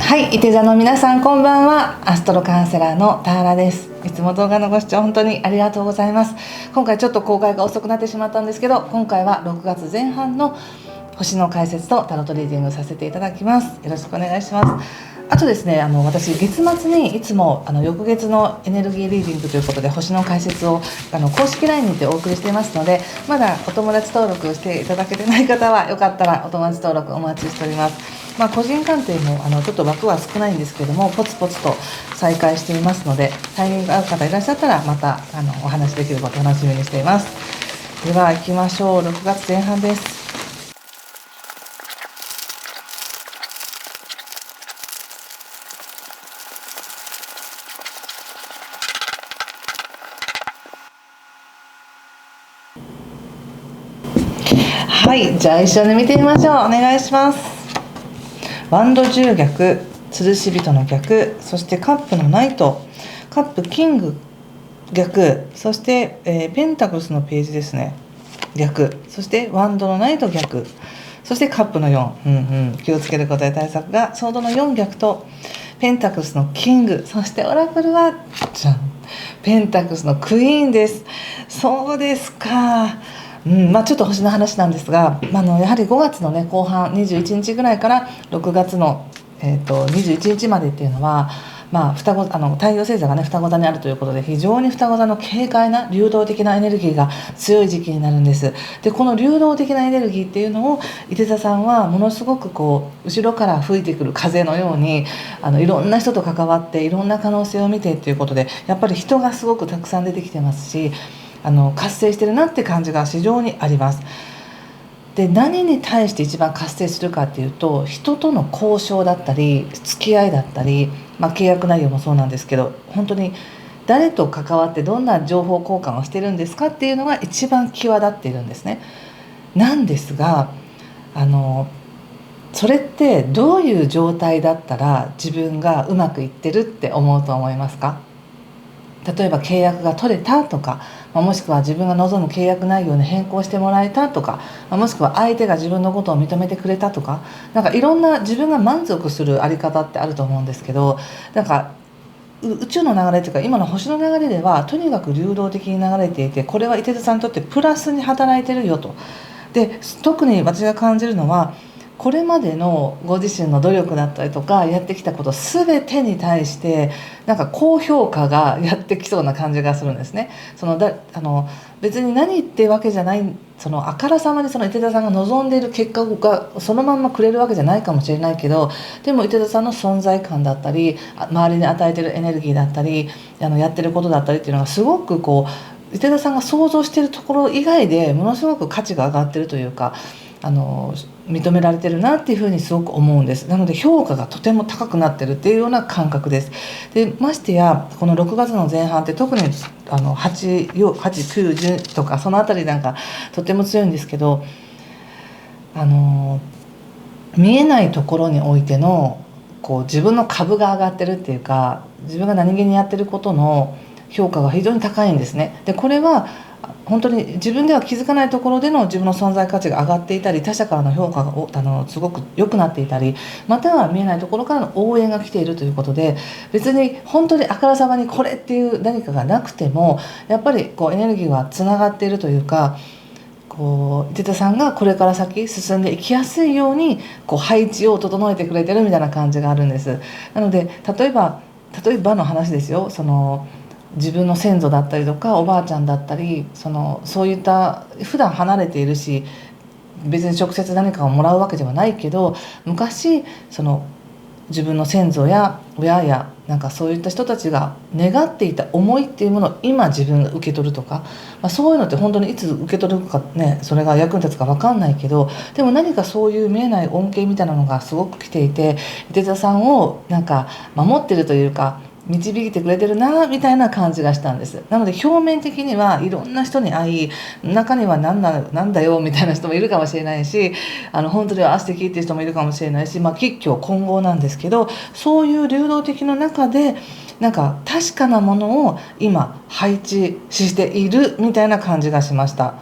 はい、いて座の皆さんこんばんは。アストロカウンセラーの田原です。いつも動画のご視聴本当にありがとうございます。今回ちょっと公開が遅くなってしまったんですけど、今回は6月前半の星の解説とタロットリーディングさせていただきます。よろしくお願いします。あとですね、私月末にいつも翌月のエネルギーリーディングということで星の解説を公式 LINE にてお送りしていますので、まだお友達登録していただけてない方はよかったらお友達登録お待ちしております。個人鑑定もちょっと枠は少ないんですけども、ポツポツと再開していますので、タイミングが合う方いらっしゃったらまたお話できることを楽しみにしています。では行きましょう。6月前半です。はい、じゃあ一緒に見てみましょう。お願いします。ワンド10逆、吊るし人の逆、そしてカップのナイト、カップキング逆、そして、ペンタクルスのページですね、逆、そしてワンドのナイト逆、そしてカップの4、気をつけることや対策がソードの4逆とペンタクルスのキング、そしてオラクルはじゃん、ペンタクルスのクイーンです。そうですか。ちょっと星の話なんですが、やはり5月の、後半21日ぐらいから6月の、21日までっていうのは、双子太陽星座がね双子座にあるということで、非常に双子座の軽快な流動的なエネルギーが強い時期になるんです。でこの流動的なエネルギーっていうのをいて座さんはものすごく後ろから吹いてくる風のようにいろんな人と関わっていろんな可能性を見てっていうことで、やっぱり人がすごくたくさん出てきてますし、活性してるなって感じが非常にあります。で何に対して一番活性するかっていうと、人との交渉だったり付き合いだったり、契約内容もそうなんですけど、本当に誰と関わってどんな情報交換をしてるんですかっていうのが一番際立っているんですね。なんですがそれってどういう状態だったら自分がうまくいってるって思うと思いますか？例えば契約が取れたとか、もしくは自分が望む契約内容に変更してもらえたとか、もしくは相手が自分のことを認めてくれたとか、いろんな自分が満足するあり方ってあると思うんですけど、宇宙の流れというか今の星の流れではとにかく流動的に流れていて、これは伊手座さんにとってプラスに働いてるよと。で特に私が感じるのは、これまでのご自身の努力だったりとかやってきたこと全てに対して高評価がやってきそうな感じがするんですね。別に何ってわけじゃない、あからさまに伊手座さんが望んでいる結果がそのまんまくれるわけじゃないかもしれないけど、でも伊手座さんの存在感だったり周りに与えているエネルギーだったりやってることだったりっていうのがすごく伊手座さんが想像しているところ以外でものすごく価値が上がってるというか、認められてるなっていうふうにすごく思うんです。なので評価がとても高くなってるっていうような感覚です。でましてやこの6月の前半って特に8、9、10とかそのあたりとても強いんですけど、見えないところにおいての自分の株が上がってるっていうか、自分が何気にやってることの評価が非常に高いんですね。でこれは本当に自分では気づかないところでの自分の存在価値が上がっていたり、他者からの評価がすごく良くなっていたり、または見えないところからの応援が来ているということで、別に本当にあからさまにこれっていう何かがなくてもやっぱりエネルギーはつながっているというか、伊手座さんがこれから先進んでいきやすいように配置を整えてくれてるみたいな感じがあるんです。なので例えばの話ですよ、自分の先祖だったりとかおばあちゃんだったり、そういった普段離れているし別に直接何かをもらうわけではないけど、昔自分の先祖や親やそういった人たちが願っていた思いっていうものを今自分が受け取るとか、そういうのって本当にいつ受け取るかね、それが役に立つか分かんないけど、でも何かそういう見えない恩恵みたいなのがすごく来ていて、伊手座さんを守ってるというか導いてくれてるなみたいな感じがしたんです。なので表面的にはいろんな人に会い、中にはなんだよみたいな人もいるかもしれないし、本当に素敵っていう人もいるかもしれないし、吉凶混合なんですけど、そういう流動的の中で確かなものを今配置しているみたいな感じがしました。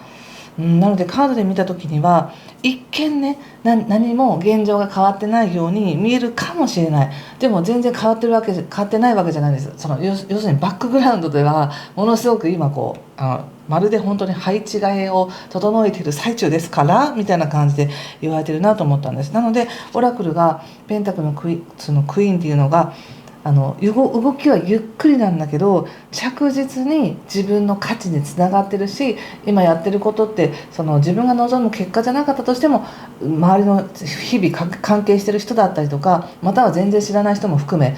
なのでカードで見た時には一見ね、何も現状が変わってないように見えるかもしれない。でも全然変わってないわけじゃないです。要するにバックグラウンドではものすごく今まるで本当に配置換えを整えている最中ですからみたいな感じで言われてるなと思ったんです。なのでオラクルがペンタクルのそのクイーンっていうのが動きはゆっくりなんだけど着実に自分の価値につながってるし、今やってることって自分が望む結果じゃなかったとしても周りの日々関係してる人だったりとか、または全然知らない人も含め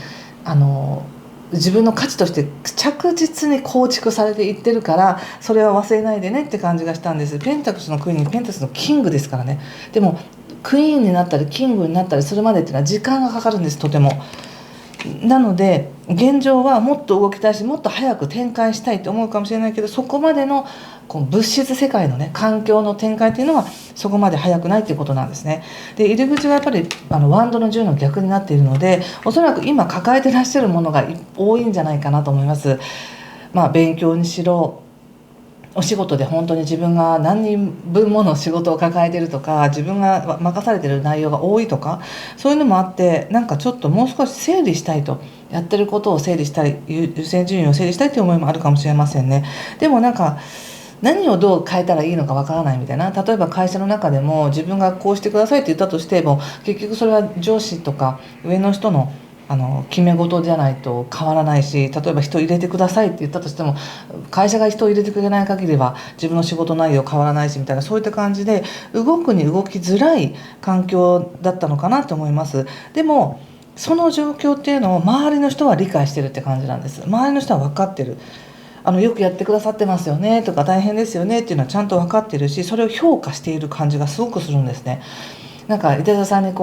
自分の価値として着実に構築されていってるから、それは忘れないでねって感じがしたんです。ペンタクルのクイーンにペンタクルのキングですからね。でもクイーンになったりキングになったりするまでっていうのは時間がかかるんです、とても。なので現状はもっと動きたいし、もっと早く展開したいと思うかもしれないけど、そこまでの物質世界のね環境の展開っていうのはそこまで早くないっていうことなんですね。で入り口はやっぱりワンドの10の逆になっているので、おそらく今抱えてらっしゃるものが多いんじゃないかなと思います。勉強にしろ、お仕事で本当に自分が何人分もの仕事を抱えてるとか、自分が任されてる内容が多いとか、そういうのもあって、ちょっともう少し整理したいと、やってることを整理したい、優先順位を整理したいという思いもあるかもしれませんね。でも何をどう変えたらいいのかわからないみたいな、例えば会社の中でも自分がこうしてくださいって言ったとしても、結局それは上司とか上の人の決め事じゃないと変わらないし、例えば人入れてくださいって言ったとしても会社が人を入れてくれない限りは自分の仕事内容変わらないしみたいな、そういった感じで動きづらい環境だったのかなと思います。でもその状況っていうのを周りの人は理解してるって感じなんです。周りの人は分かってる。よくやってくださってますよねとか大変ですよねっていうのはちゃんと分かってるし、それを評価している感じがすごくするんですね。伊手座さんに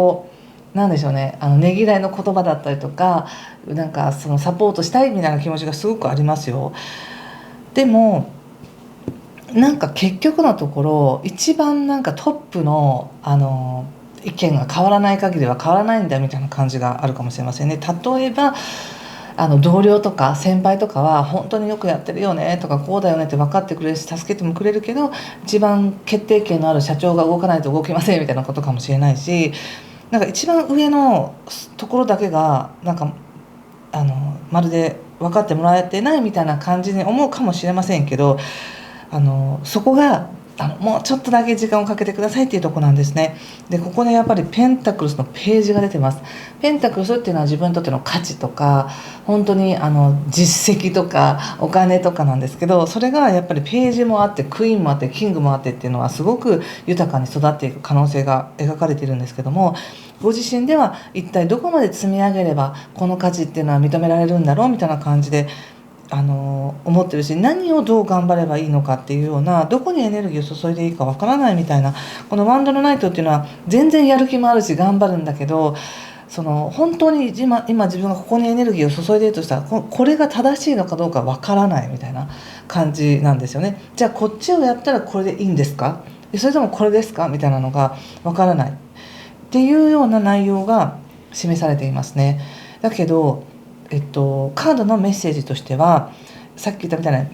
なんでしょうね、ねぎらいの言葉だったりとか、サポートしたいみたいな気持ちがすごくありますよ。でも結局のところ一番トップの意見が変わらない限りは変わらないんだみたいな感じがあるかもしれませんね。例えば同僚とか先輩とかは本当によくやってるよねとか、こうだよねって分かってくれるし助けてもくれるけど、一番決定権のある社長が動かないと動きませんみたいなことかもしれないし、一番上のところだけがまるで分かってもらえてないみたいな感じに思うかもしれませんけど、そこがもうちょっとだけ時間をかけてくださいっていうところなんですね。でここでやっぱりペンタクルスのページが出てます。ペンタクルスっていうのは自分にとっての価値とか本当に実績とかお金とかなんですけど、それがやっぱりページもあってクイーンもあってキングもあってっていうのはすごく豊かに育っていく可能性が描かれているんですけども、ご自身では一体どこまで積み上げればこの価値っていうのは認められるんだろうみたいな感じで思ってるし、何をどう頑張ればいいのかっていうような、どこにエネルギーを注いでいいかわからないみたいな、このワンドのナイトっていうのは全然やる気もあるし頑張るんだけど、本当に今自分がここにエネルギーを注いでいるとしたらこれが正しいのかどうかわからないみたいな感じなんですよね。じゃあこっちをやったらこれでいいんですか、それともこれですかみたいなのがわからないっていうような内容が示されていますね。だけどカードのメッセージとしては、さっき言ったみたいな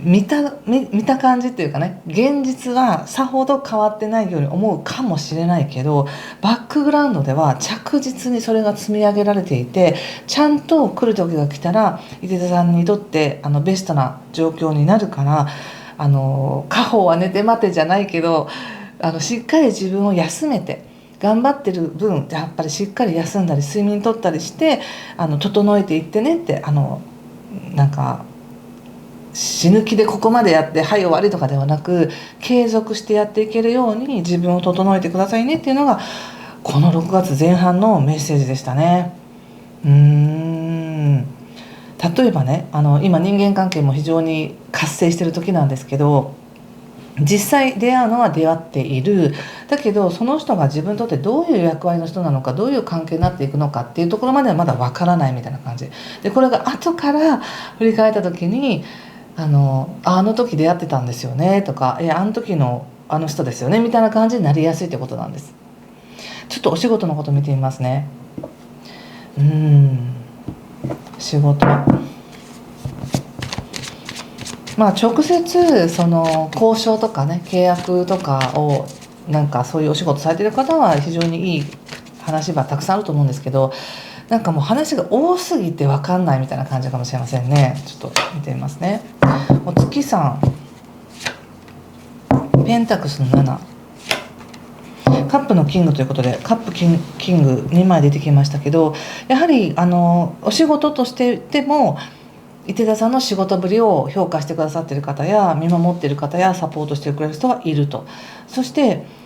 見た感じっていうかね、現実はさほど変わってないように思うかもしれないけど、バックグラウンドでは着実にそれが積み上げられていて、ちゃんと来る時が来たら伊手座さんにとってベストな状況になるから、家宝は寝て待てじゃないけどしっかり自分を休めて頑張ってる分やっぱりしっかり休んだり睡眠とったりして整えていってねって、死ぬ気でここまでやってはい終わりとかではなく、継続してやっていけるように自分を整えてくださいねっていうのがこの6月前半のメッセージでしたね。例えばね、今人間関係も非常に活性してる時なんですけど、実際出会うのは出会っている。だけどその人が自分にとってどういう役割の人なのか、どういう関係になっていくのかっていうところまではまだわからないみたいな感じで、これが後から振り返った時にあの時出会ってたんですよねとか、あの時のあの人ですよねみたいな感じになりやすいってことなんです。ちょっとお仕事のこと見てみますね。仕事、直接その交渉とかね、契約とかをなんかそういうお仕事されてる方は非常にいい話はたくさんあると思うんですけど、なんかもう話が多すぎて分かんないみたいな感じかもしれませんね。ちょっと見てみますね。お月さん、ペンタクスの7、カップのキングということで、カップキング2枚出てきましたけど、やはりお仕事としてでも伊手田さんの仕事ぶりを評価してくださっている方や見守っている方やサポートしてくれる人はいると。そして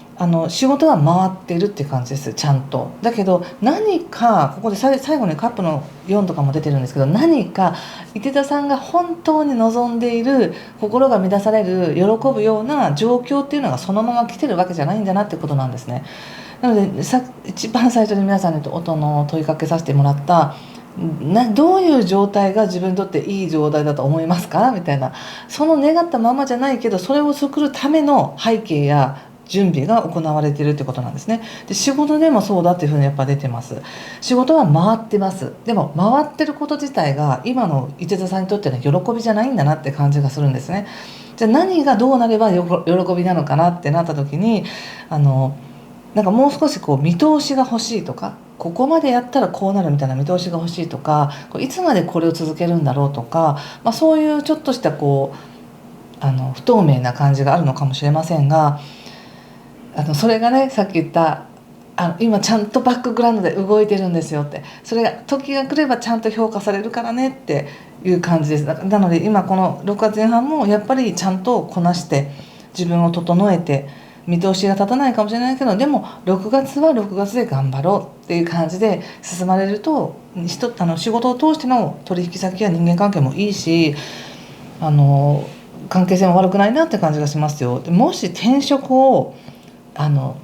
仕事は回っているっていう感じです、ちゃんと。だけど何かここで最後にカップの4とかも出てるんですけど、何か伊手田さんが本当に望んでいる、心が満たされる、喜ぶような状況っていうのがそのまま来てるわけじゃないんだなってことなんですね。なので一番最初に皆さんに音の問いかけさせてもらったどういう状態が自分にとっていい状態だと思いますかみたいな、その願ったままじゃないけどそれを作るための背景や準備が行われているってことなんですね。で仕事でもそうだっていうふうにやっぱ出てます。仕事は回ってます。でも回ってること自体が今の伊手座さんにとっての喜びじゃないんだなって感じがするんですね。じゃあ何がどうなれば喜びなのかなってなった時になんかもう少しこう見通しが欲しいとか、ここまでやったらこうなるみたいな見通しが欲しいとか、いつまでこれを続けるんだろうとか、そういうちょっとしたこう不透明な感じがあるのかもしれませんが、それがね、さっき言った今ちゃんとバックグラウンドで動いてるんですよって、それが時が来ればちゃんと評価されるからねっていう感じです。なので今この6月前半もやっぱりちゃんとこなして自分を整えて、見通しが立たないかもしれないけど、でも6月は6月で頑張ろうっていう感じで進まれると、仕事を通しての取引先や人間関係もいいし、関係性も悪くないなって感じがしますよ。でもし転職を願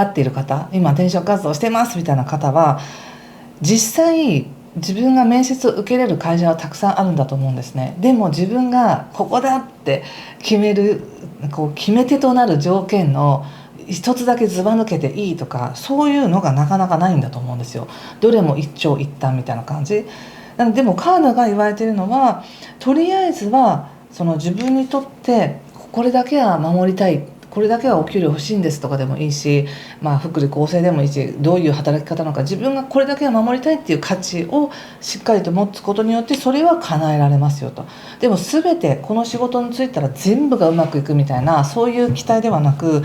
っている方、今転職活動してますみたいな方は、実際自分が面接を受けれる会社はたくさんあるんだと思うんですね。でも自分がここだって決める決め手となる条件の一つだけずば抜けていいとか、そういうのがなかなかないんだと思うんですよ。どれも一長一短みたいな感じでもカーナが言われているのは、とりあえずはその自分にとってこれだけは守りたい、これだけはお給料欲しいんですとかでもいいし、福利厚生でもいいし、どういう働き方なのか、自分がこれだけは守りたいっていう価値をしっかりと持つことによって、それは叶えられますよと。でも全てこの仕事に就いたら全部がうまくいくみたいな、そういう期待ではなく、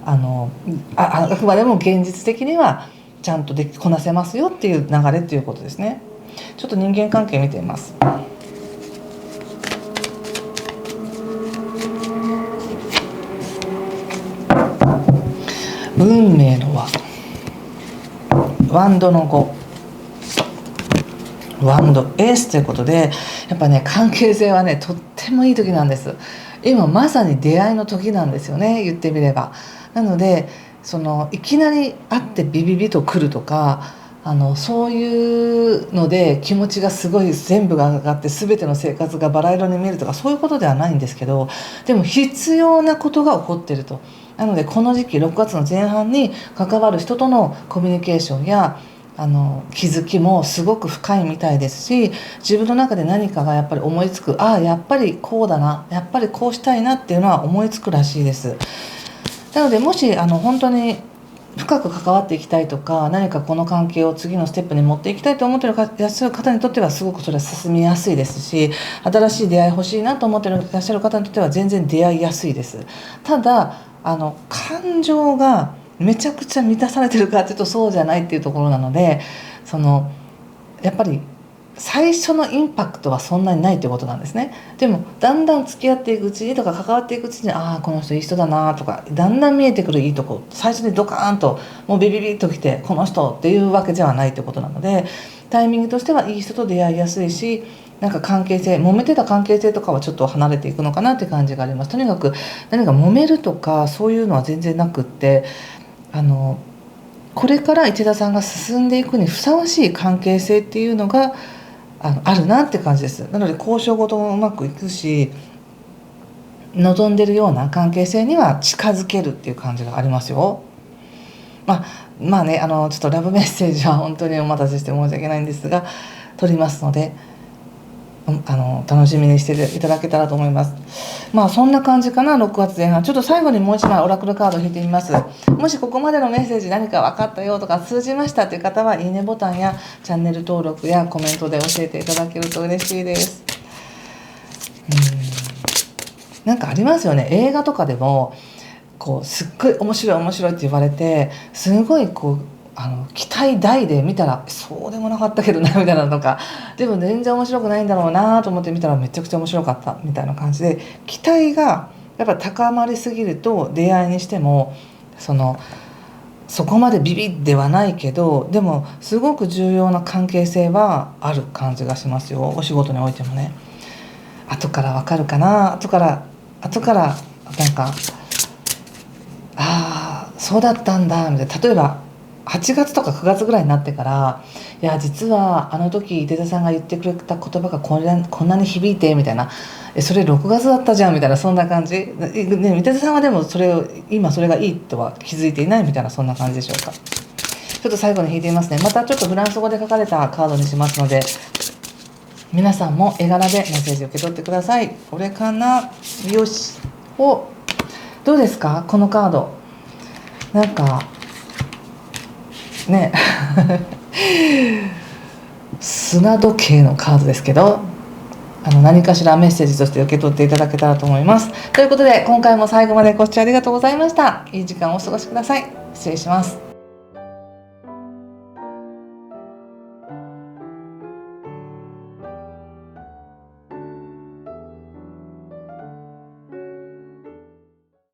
あくまでも現実的にはちゃんとこなせますよっていう流れっていうことですね。ちょっと人間関係見てみます。運命の輪、ワンドの5、ワンドエースということで、やっぱね、関係性はね、とってもいい時なんです。今まさに出会いの時なんですよね、言ってみれば。なのでいきなり会ってビビビと来るとか、そういうので気持ちがすごい全部が上がって全ての生活がバラ色に見えるとか、そういうことではないんですけど、でも必要なことが起こっていると。なのでこの時期6月の前半に関わる人とのコミュニケーションや気づきもすごく深いみたいですし、自分の中で何かがやっぱり思いつく、やっぱりこうだな、やっぱりこうしたいなっていうのは思いつくらしいです。なのでもし本当に深く関わっていきたいとか、何かこの関係を次のステップに持っていきたいと思っていらっしゃる方にとってはすごくそれは進みやすいですし、新しい出会い欲しいなと思っていらっしゃる方にとっては全然出会いやすいです。ただ感情がめちゃくちゃ満たされてるかっていうとそうじゃないっていうところなので、やっぱり最初のインパクトはそんなにないということなんですね。でもだんだん付き合っていくうちにとか関わっていくうちに、この人いい人だなとか、だんだん見えてくるいいとこ、最初にドカーンともうビビビッときてこの人っていうわけじゃないということなので、タイミングとしてはいい人と出会いやすいし、なんか関係性、揉めてた関係性とかはちょっと離れていくのかなって感じがあります。とにかく何か揉めるとかそういうのは全然なくって、これから市田さんが進んでいくにふさわしい関係性っていうのがあるなって感じです。なので交渉事もうまくいくし、望んでるような関係性には近づけるっていう感じがありますよ。まあね、ちょっとラブメッセージは本当にお待たせして申し訳ないんですが取りますので、楽しみにしていただけたらと思います。まあそんな感じかな。6月前半、ちょっと最後にもう一枚オラクルカード引いてみます。もしここまでのメッセージ何か分かったよとか通じましたという方は、いいねボタンやチャンネル登録やコメントで教えていただけると嬉しいです。なんかありますよね、映画とかでもこうすっごい面白い面白いって言われて、すごいこう期待大で見たらそうでもなかったけどなみたいなのとか、でも全然面白くないんだろうなと思って見たらめちゃくちゃ面白かったみたいな感じで、期待がやっぱ高まりすぎると出会いにしてもそこまでビビッではないけど、でもすごく重要な関係性はある感じがしますよ、お仕事においてもね。後からわかるかな、後からなんか、ああそうだったんだみたいな。例えば8月とか9月ぐらいになってから、いや実はあの時伊手座さんが言ってくれた言葉がこんなに響いてみたいな、それ6月だったじゃんみたいな、そんな感じ、ね、伊手座さんはでも今それがいいとは気づいていないみたいな、そんな感じでしょうか。ちょっと最後に引いてみますね。またちょっとフランス語で書かれたカードにしますので、皆さんも絵柄でメッセージを受け取ってください。これかな、よし。どうですかこのカード。なんかね砂時計のカードですけど、何かしらメッセージとして受け取っていただけたらと思います。ということで今回も最後までご視聴ありがとうございました。いい時間をお過ごしください。失礼します。